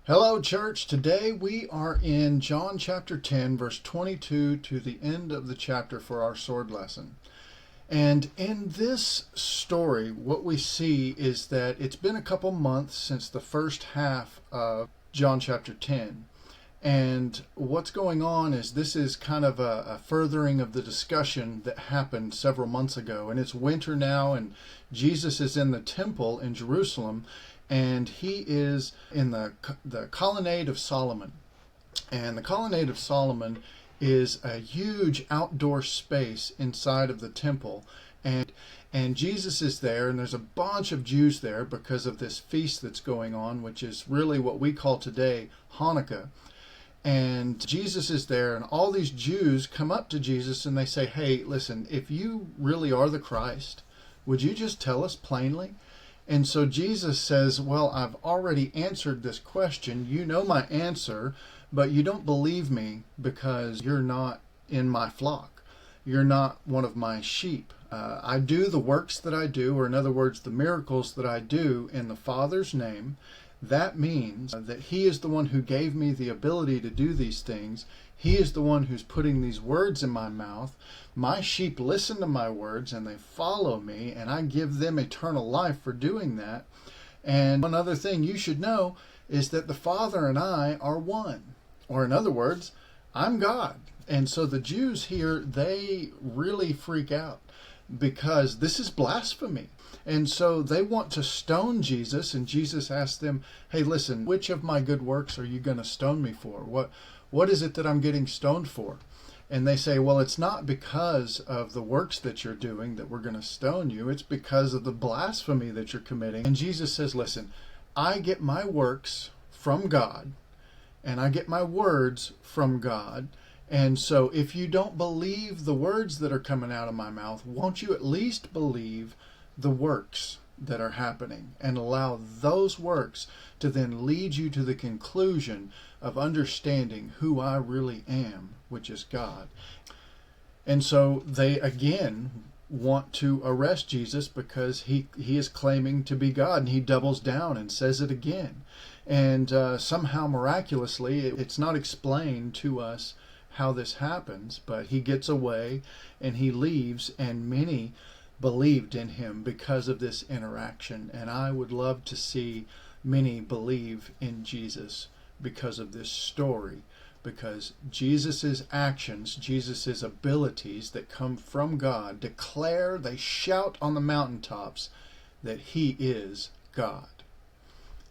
Hello, church. Today we are in John chapter 10, verse 22 to the end of the chapter for our sword lesson. And in this story, what we see is that it's been a couple months since the first half of John chapter 10. And what's going on is this is kind of a furthering of the discussion that happened several months ago. And it's winter now, and Jesus is in the temple in Jerusalem, and he is in the colonnade of Solomon. And the colonnade of Solomon is a huge outdoor space inside of the temple. And Jesus is there, and there's a bunch of Jews there because of this feast that's going on, which is really what we call today Hanukkah. And Jesus is there, and all these Jews come up to Jesus and they say, "Hey, listen, if you really are the Christ, would you just tell us plainly?" And so Jesus says, "Well, I've already answered this question. You know my answer, but you don't believe me because you're not in my flock. You're not one of my sheep. I do the works that I do, or in other words, the miracles that I do in the Father's name. That means that he is the one who gave me the ability to do these things. He is the one who's putting these words in my mouth. My sheep listen to my words and they follow me, and I give them eternal life for doing that. And one other thing you should know is that the Father and I are one. Or in other words, I'm God." And so the Jews here, they really freak out because this is blasphemy. And so they want to stone Jesus, and Jesus asks them, "Hey, listen, which of my good works are you going to stone me for? What is it that I'm getting stoned for?" And they say, "Well, it's not because of the works that you're doing that we're going to stone you. It's because of the blasphemy that you're committing." And Jesus says, "Listen, I get my works from God, and I get my words from God. And so if you don't believe the words that are coming out of my mouth, won't you at least believe the works that are happening, and allow those works to then lead you to the conclusion of understanding who I really am, which is God." And so they again want to arrest Jesus because he is claiming to be God, and he doubles down and says it again. And somehow miraculously, it's not explained to us how this happens, but he gets away and he leaves, and many believed in him because of this interaction. And I would love to see many believe in Jesus because of this story, because Jesus's actions, Jesus's abilities that come from God declare, they shout on the mountaintops that he is God.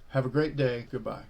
Have a great day. Goodbye.